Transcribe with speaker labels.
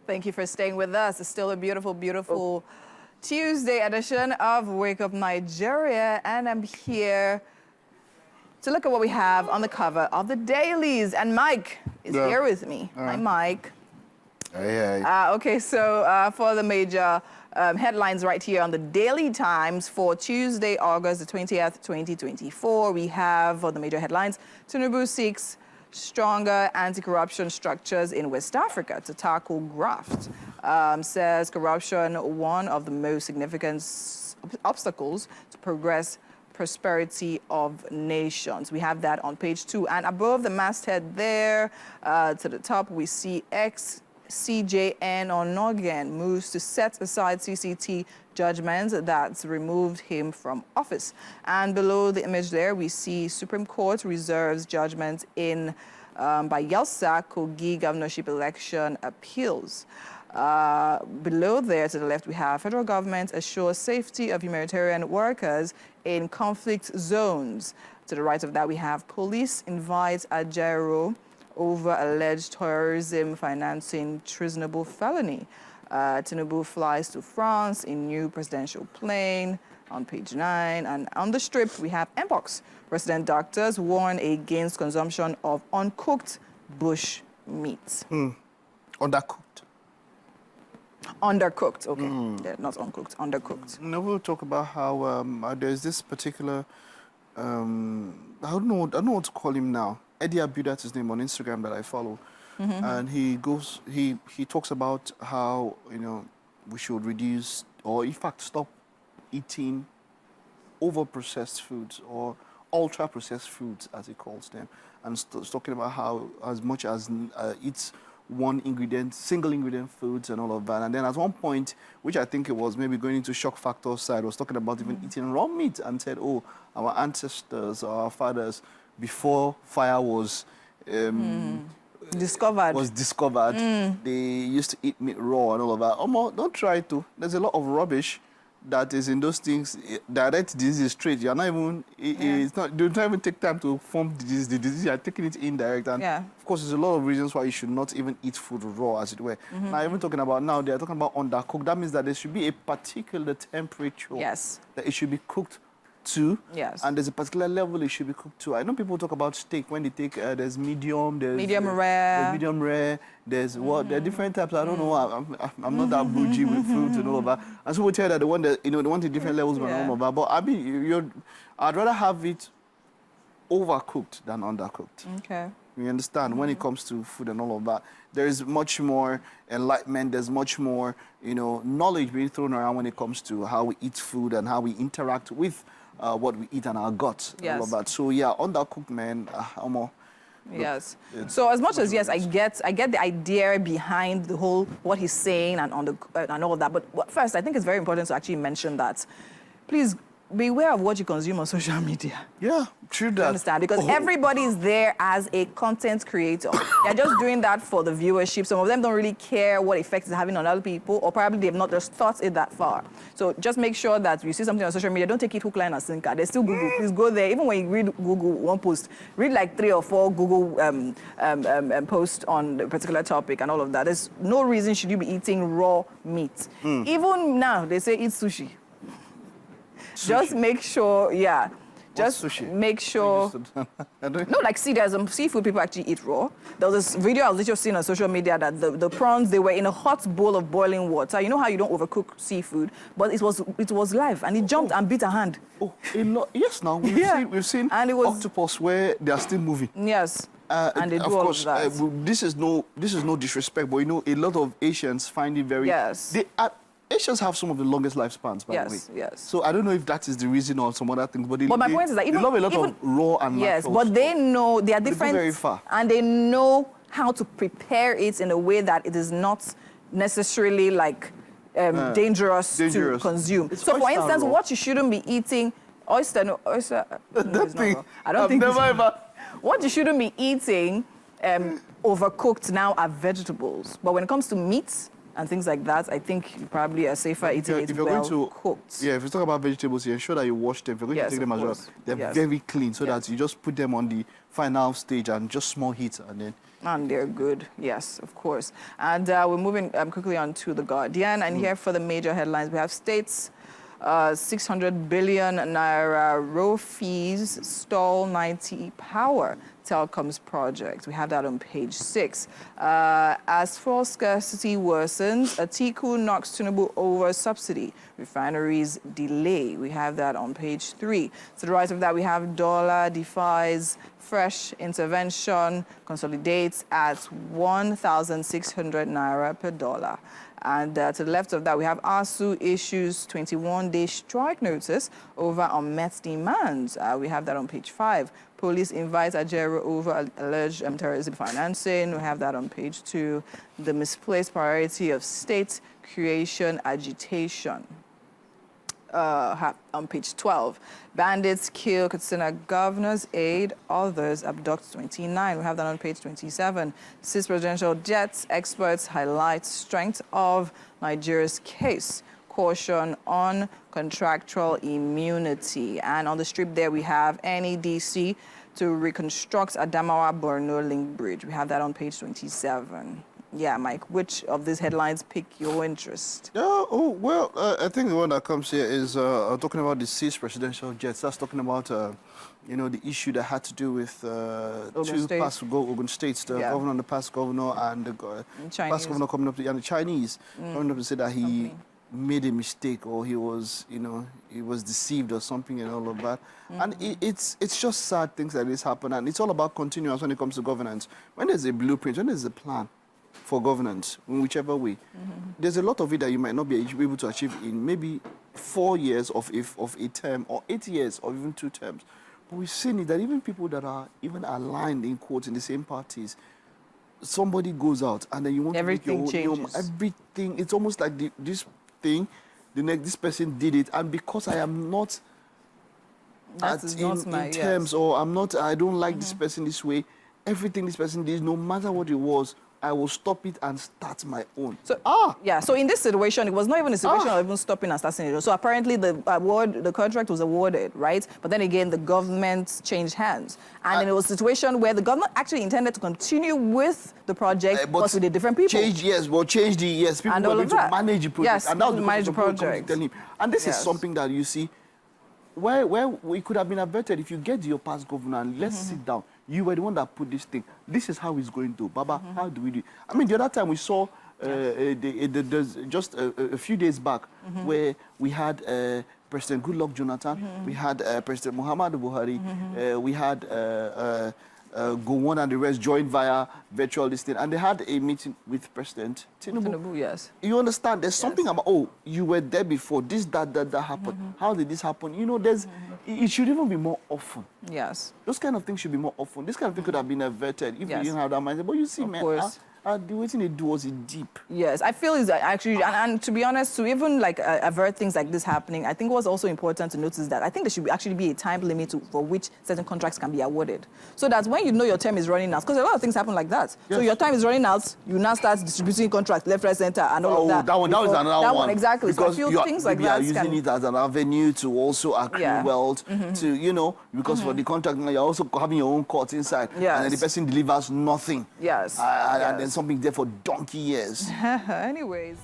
Speaker 1: Thank you for staying with us. It's still a beautiful, beautiful Tuesday edition of Wake Up Nigeria, and I'm here to look at what we have on the cover of the dailies. And Mike is here with me. Hi, Mike.
Speaker 2: Hey.
Speaker 1: Okay, so for the major headlines right here on the Daily Times for Tuesday, August the 20th, 2024, we have for the major headlines, Tinubu seeks stronger anti-corruption structures in West Africa to tackle graft. Says corruption, one of the most significant obstacles to prosperity of nations. We have that on page 2. And above the masthead there, to the top, we see CJN Onogen moves to set aside CCT judgments that's removed him from office. And below the image there, we see Supreme Court reserves judgment in Bayelsa Kogi governorship election appeals. Below there, to the left, we have federal government assures safety of humanitarian workers in conflict zones. To the right of that, we have police invites Ajero over alleged terrorism financing treasonable felony. Tinubu flies to France in new presidential plane on page 9. And on the strip, we have Mpox. Resident doctors warn against consumption of uncooked bush meat.
Speaker 2: Undercooked.
Speaker 1: Undercooked, okay. Yeah, not uncooked, undercooked.
Speaker 2: No, we'll talk about how there's this particular, I don't know what to call him now. Eddie Abu, that's his name on Instagram that I follow. And he talks about how, we should reduce or in fact stop eating over-processed foods or ultra-processed foods, as he calls them. And talking about how as much as eats one ingredient, single ingredient foods and all of that. And then at one point, which I think it was maybe going into shock factor side, was talking about even eating raw meat and said, oh, our ancestors, our fathers, before fire was discovered, they used to eat meat raw and all of that. Don't try to. There's a lot of rubbish that is in those things. Direct disease straight. You're not even. It's not. Don't even take time to form the disease. You're taking it indirect. And of course, there's a lot of reasons why you should not even eat food raw, as it were. Now, even talking about now, they're talking about undercooked. That means that there should be a particular temperature.
Speaker 1: Yes.
Speaker 2: That it should be cooked to.
Speaker 1: Yes.
Speaker 2: And there's a particular level it should be cooked to. I know people talk about steak when they take, there's medium, there's
Speaker 1: medium rare.
Speaker 2: Medium rare, there's what, there are different types. I don't know, I'm not that bougie with fruits and all of that. And so we tell that the one that, they want the different levels and all of that. But I mean, I'd rather have it overcooked than undercooked.
Speaker 1: Okay.
Speaker 2: You understand? When it comes to food and all of that, there is much more enlightenment, there's much more, knowledge being thrown around when it comes to how we eat food and how we interact with what we eat and our guts.
Speaker 1: Yes.
Speaker 2: All of that. So yeah, undercooked, man,
Speaker 1: Yes. So as much as yes, I get the idea behind the whole what he's saying and and all of that. But first, I think it's very important to actually mention that. Please beware of what you consume on social media.
Speaker 2: Yeah, true that.
Speaker 1: You understand? Because everybody is there as a content creator. They're just doing that for the viewership. Some of them don't really care what effect it's having on other people, or probably they've not just thought it that far. So just make sure that you see something on social media, don't take it hook, line, and sinker. There's still Google. Please go there. Even when you read Google one post, read like 3 or 4 Google posts on a particular topic and all of that. There's no reason should you be eating raw meat. Even now, they say eat sushi. Just make sure, just make sure. No, like, see, there's some seafood people actually eat raw. There was this video I was just seeing on social media that the prawns, they were in a hot bowl of boiling water. You know how you don't overcook seafood, but it was live, and it jumped and beat a hand.
Speaker 2: Yes, now we've seen and it was, octopus where they are still moving.
Speaker 1: Yes. And they do all of that.
Speaker 2: This is no disrespect, but a lot of Asians find it very.
Speaker 1: Yes.
Speaker 2: Asians have some of the longest lifespans, by the way.
Speaker 1: Yes.
Speaker 2: So I don't know if that is the reason or some other things, but
Speaker 1: my point is that even,
Speaker 2: they love a lot of raw and
Speaker 1: yes, but they know they are different,
Speaker 2: very far.
Speaker 1: And they know how to prepare it in a way that it is not necessarily like dangerous to consume. So, for instance, what you shouldn't be eating, oyster. No, I don't think. What you shouldn't be eating overcooked now are vegetables, but when it comes to meat, and things like that, I think you probably are safer eating it well cooked.
Speaker 2: Yeah, if you talk about vegetables, you ensure that you wash them. If you're going to take them as well, they're very clean, so that you just put them on the final stage and just small heat, and then...
Speaker 1: And they're good, yes, of course. And we're moving quickly on to The Guardian, and here for the major headlines, we have states 600 billion naira road fees stall 90 power telecoms project. We have that on page 6. As fuel scarcity worsens, Atiku knocks Tinubu over subsidy. Refineries delay. We have that on page 3. To the right of that, we have dollar defies fresh intervention, consolidates at 1,600 naira per dollar. And to the left of that, we have ASU issues 21-day strike notice over unmet demands. We have that on page 5. Police invites Ajero over alleged terrorism financing. We have that on page 2. The misplaced priority of state creation agitation. On page 12. Bandits kill Katsina governor's aide, others abduct 29. We have that on page 27. 6 presidential jets, experts highlight strength of Nigeria's case. Caution on contractual immunity. And on the strip there, we have NEDC to reconstruct Adamawa Borno Link Bridge. We have that on page 27. Yeah, Mike, which of these headlines pique your interest?
Speaker 2: I think the one that comes here is talking about the 6 presidential jets. That's talking about, you know, the issue that had to do with two past Ogun states, the governor and the past governor, and the past governor coming up, and the Chinese coming up to say that he made a mistake, or he was, you know, he was deceived or something and all of that. And it's just sad things like this happen, and it's all about continuance when it comes to governance. When there's a blueprint, when there's a plan for governance, in whichever way, there's a lot of it that you might not be able to achieve in maybe 4 years of a term, or 8 years, or even 2 terms. But we've seen it that even people that are even aligned, in quotes, in the same parties, somebody goes out and then you want
Speaker 1: everything
Speaker 2: to make your own, everything. It's almost like this thing, this person did it, and because I am not in terms, or I don't like this person this way, everything this person did, no matter what it was, I will stop it and start my own.
Speaker 1: So, so in this situation, it was not even a situation of even stopping and starting it. So apparently the contract was awarded, right? But then again, the government changed hands. And it was a situation where the government actually intended to continue with the project, but with the different people.
Speaker 2: Change the, people
Speaker 1: and
Speaker 2: were going to manage the project.
Speaker 1: Yes,
Speaker 2: and that was
Speaker 1: manage the project.
Speaker 2: And this is something that you see, where we could have been averted if you get your past governor and let's sit down. You were the one that put this thing. This is how it's going to. Baba, how do we do it? I mean, the other time we saw, just a few days back, where we had President Goodluck Jonathan, we had President Muhammadu Buhari, we had Gowon and the rest joined via virtual listing, and they had a meeting with President Tinubu.
Speaker 1: Yes.
Speaker 2: You understand? There's something about, you were there before, this, that happened. How did this happen? You know, it should even be more often.
Speaker 1: Yes.
Speaker 2: Those kind of things should be more often. This kind of thing could have been averted if you didn't have that mindset. But you see, the way they do was deep.
Speaker 1: Yes, I feel is actually, and to be honest, to even like avert things like this happening, I think what's also important to notice that I think there should actually be a time limit for which certain contracts can be awarded. So that when you know your term is running out, because a lot of things happen like that. Yes. So your time is running out, you now start distributing contracts left, right, center, and all of that.
Speaker 2: That is another one.
Speaker 1: Exactly.
Speaker 2: Because
Speaker 1: so I feel things like that
Speaker 2: are using it as an avenue to also accrue wealth, to, you know, because for the contract, you're also having your own court inside.
Speaker 1: Yes.
Speaker 2: And then the person delivers nothing.
Speaker 1: Yes.
Speaker 2: And then something there for donkey years.
Speaker 1: Anyways.